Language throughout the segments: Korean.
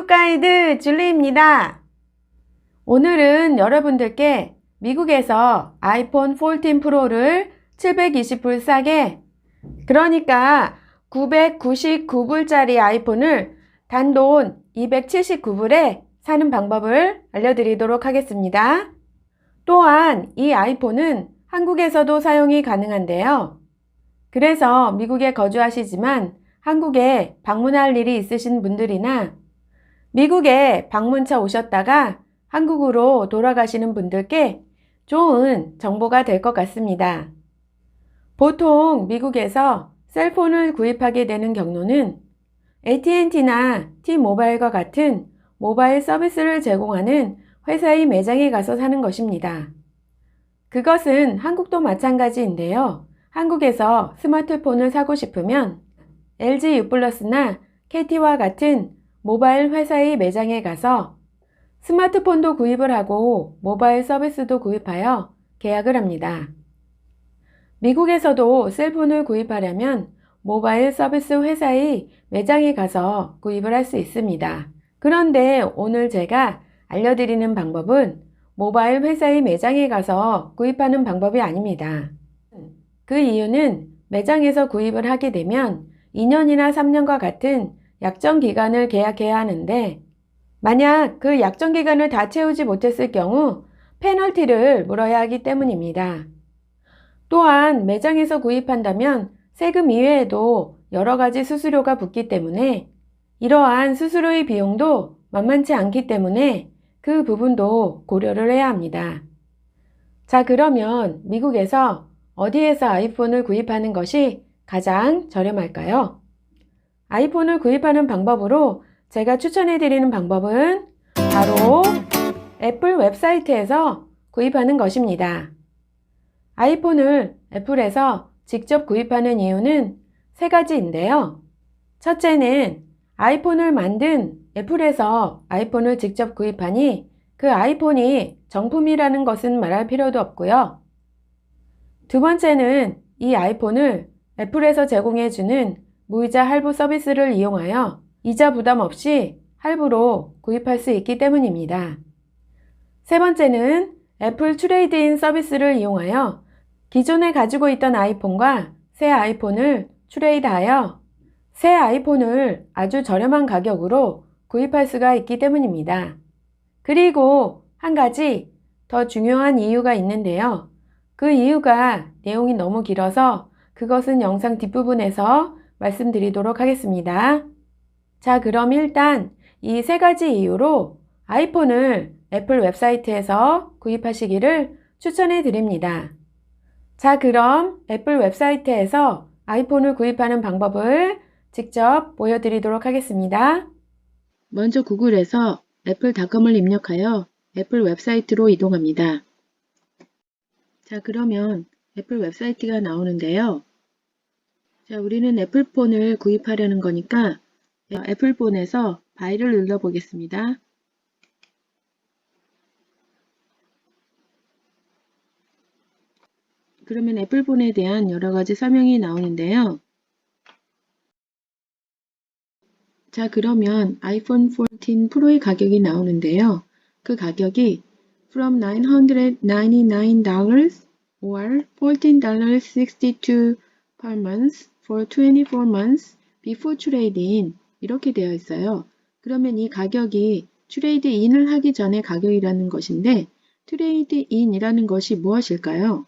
가이드 줄리입니다. 오늘은 여러분들께 미국에서 아이폰 14 프로를 720불 싸게, 그러니까 999불짜리 아이폰을 단돈 279불에 사는 방법을 알려드리도록 하겠습니다. 또한 이 아이폰은 한국에서도 사용이 가능한데요. 그래서 미국에 거주하시지만 한국에 방문할 일이 있으신 분들이나 미국에 방문차 오셨다가 한국으로 돌아가시는 분들께 좋은 정보가 될 것 같습니다. 보통 미국에서 셀폰을 구입하게 되는 경로는 AT&T나 T-모바일과 같은 모바일 서비스를 제공하는 회사의 매장에 가서 사는 것입니다. 그것은 한국도 마찬가지인데요. 한국에서 스마트폰을 사고 싶으면 LG U+나 KT와 같은 모바일 회사의 매장에 가서 스마트폰도 구입을 하고 모바일 서비스도 구입하여 계약을 합니다. 미국에서도 셀폰을 구입하려면 모바일 서비스 회사의 매장에 가서 구입을 할 수 있습니다. 그런데 오늘 제가 알려드리는 방법은 모바일 회사의 매장에 가서 구입하는 방법이 아닙니다. 그 이유는 매장에서 구입을 하게 되면 2년이나 3년과 같은 약정 기간을 계약해야 하는데, 만약 그 약정 기간을 다 채우지 못했을 경우 페널티를 물어야 하기 때문입니다. 또한 매장에서 구입한다면 세금 이외에도 여러 가지 수수료가 붙기 때문에 이러한 수수료의 비용도 만만치 않기 때문에 그 부분도 고려를 해야 합니다. 자, 그러면 미국에서 어디에서 아이폰을 구입하는 것이 가장 저렴할까요? 아이폰을 구입하는 방법으로 제가 추천해 드리는 방법은 바로 애플 웹사이트에서 구입하는 것입니다. 아이폰을 애플에서 직접 구입하는 이유는 세 가지인데요. 첫째는 아이폰을 만든 애플에서 아이폰을 직접 구입하니 그 아이폰이 정품이라는 것은 말할 필요도 없고요. 두 번째는 이 아이폰을 애플에서 제공해주는 무이자 할부 서비스를 이용하여 이자 부담 없이 할부로 구입할 수 있기 때문입니다. 세 번째는 애플 트레이드인 서비스를 이용하여 기존에 가지고 있던 아이폰과 새 아이폰을 트레이드하여 새 아이폰을 아주 저렴한 가격으로 구입할 수가 있기 때문입니다. 그리고 한 가지 더 중요한 이유가 있는데요. 그 이유가 내용이 너무 길어서 그것은 영상 뒷부분에서 말씀드리도록 하겠습니다. 자, 그럼 일단 이 세 가지 이유로 아이폰을 애플 웹사이트에서 구입하시기를 추천해 드립니다. 자, 그럼 애플 웹사이트에서 아이폰을 구입하는 방법을 직접 보여드리도록 하겠습니다. 먼저 구글에서 애플닷컴을 입력하여 애플 웹사이트로 이동합니다. 자, 그러면 애플 웹사이트가 나오는데요. 자, 우리는 애플폰을 구입하려는 거니까 애플폰에서 바이를 눌러보겠습니다. 그러면 애플폰에 대한 여러 가지 설명이 나오는데요. 자, 그러면 아이폰 14 프로의 가격이 나오는데요. 그 가격이 from $999 or $14.62 per month for 24 months before trade-in 이렇게 되어 있어요. 그러면 이 가격이 트레이드-인을 하기 전에 가격이라는 것인데 트레이드-인이라는 것이 무엇일까요?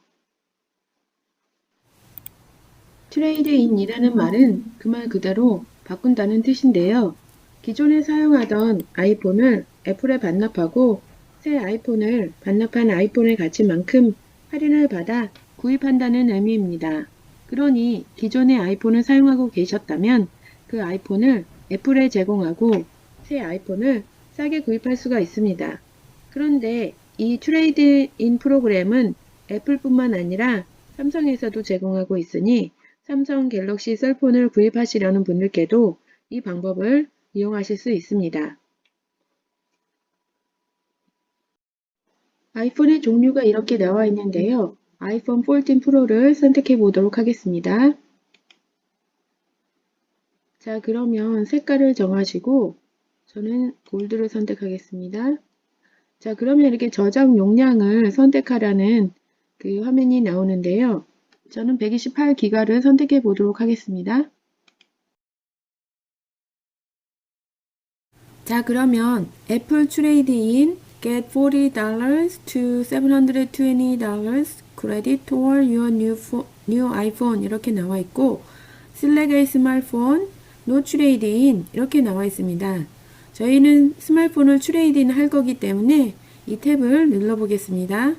트레이드-인이라는 말은 그 말 그대로 바꾼다는 뜻인데요. 기존에 사용하던 아이폰을 애플에 반납하고 새 아이폰을 반납한 아이폰의 가치만큼 할인을 받아 구입한다는 의미입니다. 그러니 기존의 아이폰을 사용하고 계셨다면 그 아이폰을 애플에 제공하고 새 아이폰을 싸게 구입할 수가 있습니다. 그런데 이 트레이드-인 프로그램은 애플뿐만 아니라 삼성에서도 제공하고 있으니 삼성 갤럭시 셀폰을 구입하시려는 분들께도 이 방법을 이용하실 수 있습니다. 아이폰의 종류가 이렇게 나와 있는데요. 아이폰 14 프로를 선택해 보도록 하겠습니다. 자, 그러면 색깔을 정하시고 저는 골드를 선택하겠습니다. 자, 그러면 이렇게 저장 용량을 선택하라는 그 화면이 나오는데요. 저는 128기가를 선택해 보도록 하겠습니다. 자, 그러면 애플 트레이드인 get $40 to $720 credit toward your new iPhone 이렇게 나와 있고 select a smartphone, no trade in 이렇게 나와 있습니다. 저희는 스마트폰을 트레이드 인 할 거기 때문에 이 탭을 눌러 보겠습니다.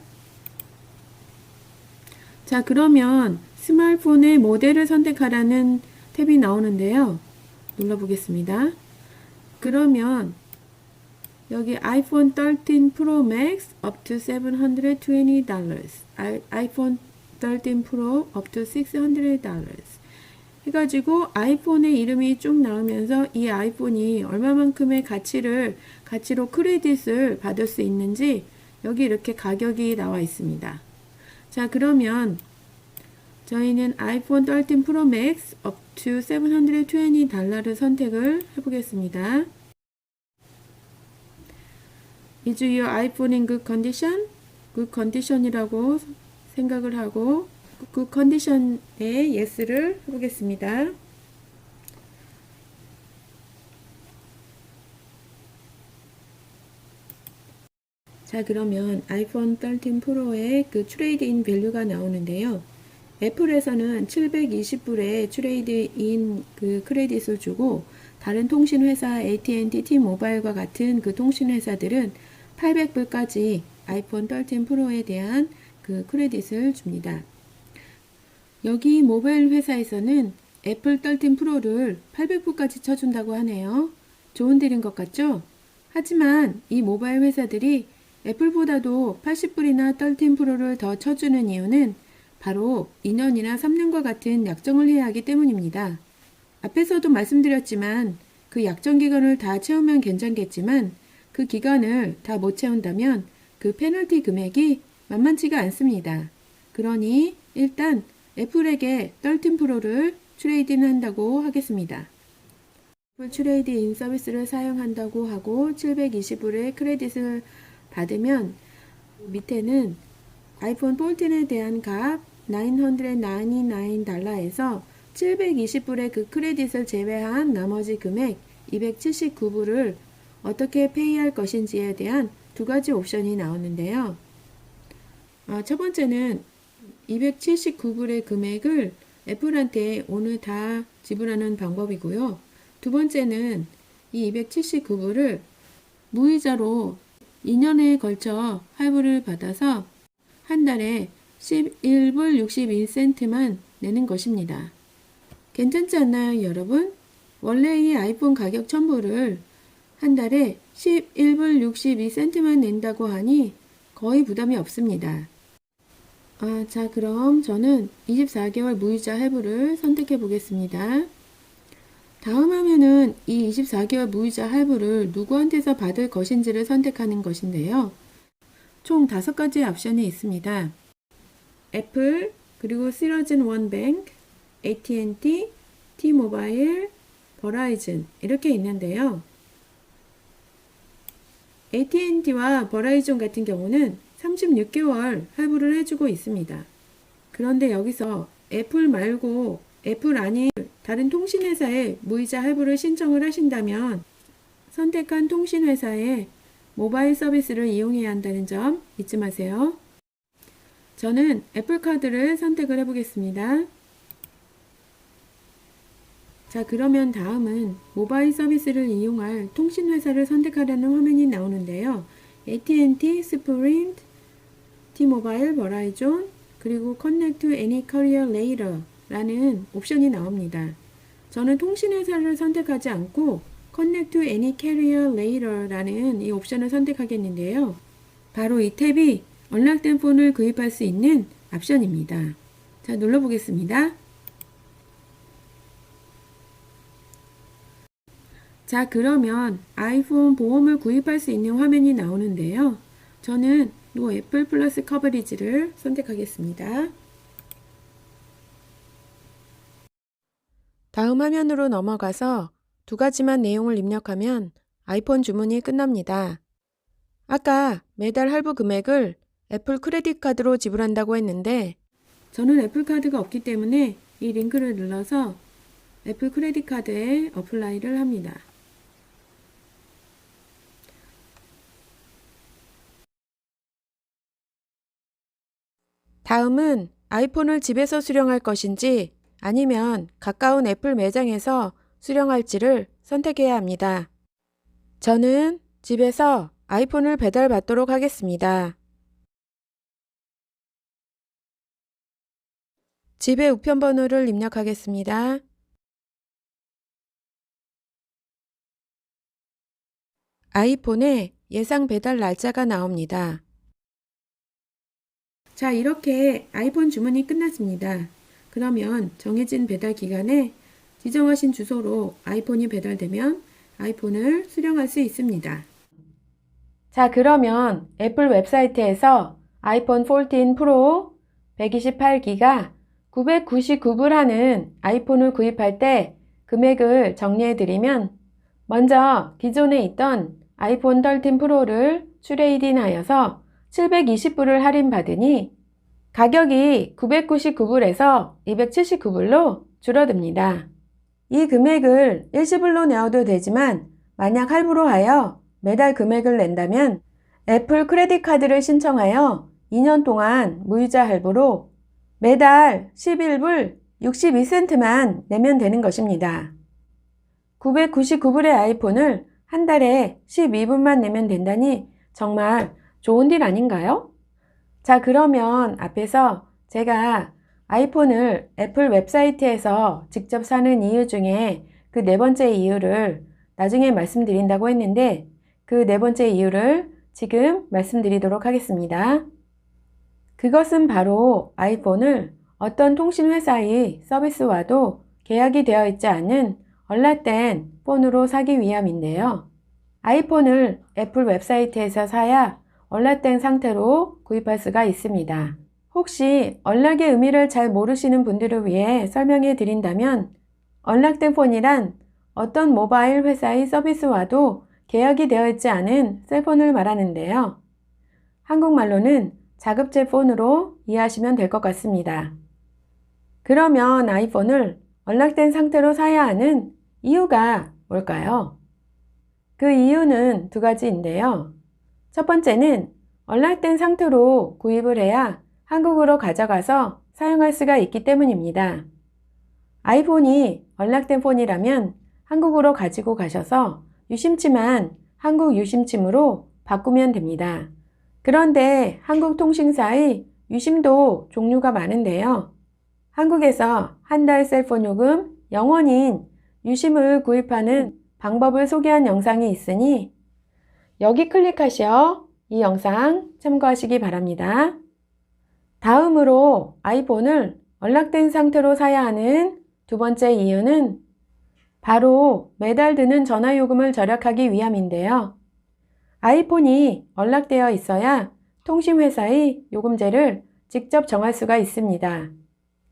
자, 그러면 스마트폰의 모델을 선택하라는 탭이 나오는데요. 눌러 보겠습니다. 그러면 여기 아이폰 13 Pro Max up to $720 아이폰 13 Pro up to $600 해가지고 아이폰의 이름이 쭉 나오면서 이 아이폰이 얼마만큼의 가치로 크레딧을 받을 수 있는지 여기 이렇게 가격이 나와 있습니다. 자, 그러면 저희는 아이폰 13 Pro Max up to $720를 선택을 해보겠습니다. Is your iPhone in good condition? good condition이라고 생각을 하고 good condition에 yes를 해보겠습니다. 자, 그러면 아이폰 13 프로의 그 트레이드인 밸류가 나오는데요. 애플에서는 720불의 트레이드인 그 크레딧을 주고 다른 통신회사 AT&T, T-모바일과 같은 그 통신회사들은 800불까지 아이폰 13 프로에 대한 그 크레딧을 줍니다. 여기 모바일 회사에서는 애플 13 프로를 800불까지 쳐준다고 하네요. 좋은 딜인 것 같죠? 하지만 이 모바일 회사들이 애플보다도 80불이나 13 프로를 더 쳐주는 이유는 바로 2년이나 3년과 같은 약정을 해야 하기 때문입니다. 앞에서도 말씀드렸지만 그 약정 기간을 다 채우면 괜찮겠지만 그 기간을 다 못 채운다면 그 페널티 금액이 만만치가 않습니다. 그러니 일단 애플에게 13 프로를 트레이드인 한다고 하겠습니다. 애플 트레이드인 서비스를 사용한다고 하고 720불의 크레딧을 받으면 밑에는 아이폰 14에 대한 값 $999에서 720불의 그 크레딧을 제외한 나머지 금액 279불을 어떻게 페이할 것인지에 대한 두 가지 옵션이 나오는데요. 첫 번째는 279불의 금액을 애플한테 오늘 다 지불하는 방법이고요. 두 번째는 이 279불을 무이자로 2년에 걸쳐 할부를 받아서 한 달에 11불 61센트만 내는 것입니다. 괜찮지 않나요, 여러분? 원래 이 아이폰 가격 1000불을 한 달에 11불 62센트만 낸다고 하니 거의 부담이 없습니다. 자, 그럼 저는 24개월 무이자 할부를 선택해 보겠습니다. 다음 화면은 이 24개월 무이자 할부를 누구한테서 받을 것인지를 선택하는 것인데요. 총 5가지 옵션이 있습니다. 애플, 그리고 시러즌 원뱅크, AT&T, T-모바일, 버라이즌 이렇게 있는데요. AT&T와 버라이즌 같은 경우는 36개월 할부를 해주고 있습니다. 그런데 여기서 애플 말고 애플 아닌 다른 통신회사에 무이자 할부를 신청을 하신다면 선택한 통신회사의 모바일 서비스를 이용해야 한다는 점 잊지 마세요. 저는 애플카드를 선택을 해보겠습니다. 자, 그러면 다음은 모바일 서비스를 이용할 통신회사를 선택하라는 화면이 나오는데요. AT&T, 스프린트, T-모바일, 버라이존, 그리고 Connect to any carrier later 라는 옵션이 나옵니다. 저는 통신회사를 선택하지 않고 Connect to any carrier later 라는 이 옵션을 선택하겠는데요. 바로 이 탭이 언락된 폰을 구입할 수 있는 옵션입니다. 자, 눌러보겠습니다. 자, 그러면 아이폰 보험을 구입할 수 있는 화면이 나오는데요. 저는 노 애플 플러스 커버리지를 선택하겠습니다. 다음 화면으로 넘어가서 두 가지만 내용을 입력하면 아이폰 주문이 끝납니다. 아까 매달 할부 금액을 애플 크레딧 카드로 지불한다고 했는데 저는 애플 카드가 없기 때문에 이 링크를 눌러서 애플 크레딧 카드에 어플라이를 합니다. 다음은 아이폰을 집에서 수령할 것인지 아니면 가까운 애플 매장에서 수령할지를 선택해야 합니다. 저는 집에서 아이폰을 배달받도록 하겠습니다. 집의 우편번호를 입력하겠습니다. 아이폰에 예상 배달 날짜가 나옵니다. 자, 이렇게 아이폰 주문이 끝났습니다. 그러면 정해진 배달 기간에 지정하신 주소로 아이폰이 배달되면 아이폰을 수령할 수 있습니다. 자, 그러면 애플 웹사이트에서 아이폰 14 프로 128기가 999불 하는 아이폰을 구입할 때 금액을 정리해드리면 먼저 기존에 있던 아이폰 13 프로를 트레이드인 하여서 720불을 할인받으니 가격이 999불에서 279불로 줄어듭니다. 이 금액을 일시불로 내어도 되지만 만약 할부로 하여 매달 금액을 낸다면 애플 크레딧 카드를 신청하여 2년 동안 무이자 할부로 매달 11불 62센트만 내면 되는 것입니다. 999불의 아이폰을 한 달에 12분만 내면 된다니 정말 좋은 딜 아닌가요? 자, 그러면 앞에서 제가 아이폰을 애플 웹사이트에서 직접 사는 이유 중에 그 네 번째 이유를 나중에 말씀드린다고 했는데 그 네 번째 이유를 지금 말씀드리도록 하겠습니다. 그것은 바로 아이폰을 어떤 통신회사의 서비스와도 계약이 되어 있지 않은 얼라땐 폰으로 사기 위함인데요. 아이폰을 애플 웹사이트에서 사야 얼라땐 상태로 구입할 수가 있습니다. 혹시 언락의 의미를 잘 모르시는 분들을 위해 설명해 드린다면 언락된 폰이란 어떤 모바일 회사의 서비스와도 계약이 되어 있지 않은 셀폰을 말하는데요. 한국말로는 자급제 폰으로 이해하시면 될 것 같습니다. 그러면 아이폰을 언락된 상태로 사야 하는 이유가 뭘까요? 그 이유는 두 가지인데요. 첫 번째는 언락된 상태로 구입을 해야 한국으로 가져가서 사용할 수가 있기 때문입니다. 아이폰이 언락된 폰이라면 한국으로 가지고 가셔서 유심칩만 한국 유심칩으로 바꾸면 됩니다. 그런데 한국 통신사의 유심도 종류가 많은데요. 한국에서 한 달 셀폰 요금 0원인 유심을 구입하는 방법을 소개한 영상이 있으니 여기 클릭하셔 이 영상 참고하시기 바랍니다. 다음으로 아이폰을 언락된 상태로 사야 하는 두 번째 이유는 바로 매달 드는 전화요금을 절약하기 위함인데요. 아이폰이 언락되어 있어야 통신회사의 요금제를 직접 정할 수가 있습니다.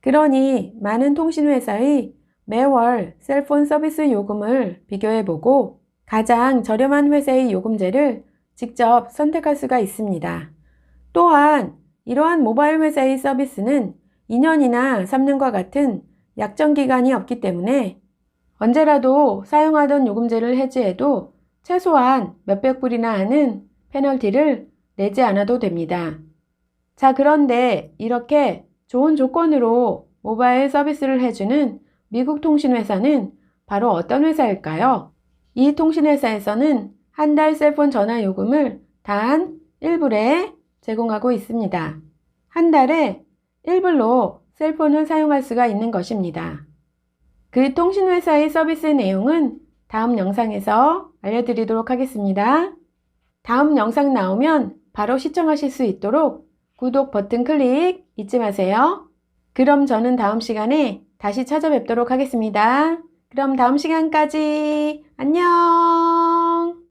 그러니 많은 통신회사의 매월 셀폰 서비스 요금을 비교해보고 가장 저렴한 회사의 요금제를 직접 선택할 수가 있습니다. 또한 이러한 모바일 회사의 서비스는 2년이나 3년과 같은 약정 기간이 없기 때문에 언제라도 사용하던 요금제를 해지해도 최소한 몇백 불이나 하는 페널티를 내지 않아도 됩니다. 자, 그런데 이렇게 좋은 조건으로 모바일 서비스를 해주는 미국 통신회사는 바로 어떤 회사일까요? 이 통신회사에서는 한 달 셀폰 전화 요금을 단 1불에 제공하고 있습니다. 한 달에 1불로 셀폰을 사용할 수가 있는 것입니다. 그 통신회사의 서비스 내용은 다음 영상에서 알려드리도록 하겠습니다. 다음 영상 나오면 바로 시청하실 수 있도록 구독 버튼 클릭 잊지 마세요. 그럼 저는 다음 시간에 다시 찾아뵙도록 하겠습니다. 그럼 다음 시간까지 안녕!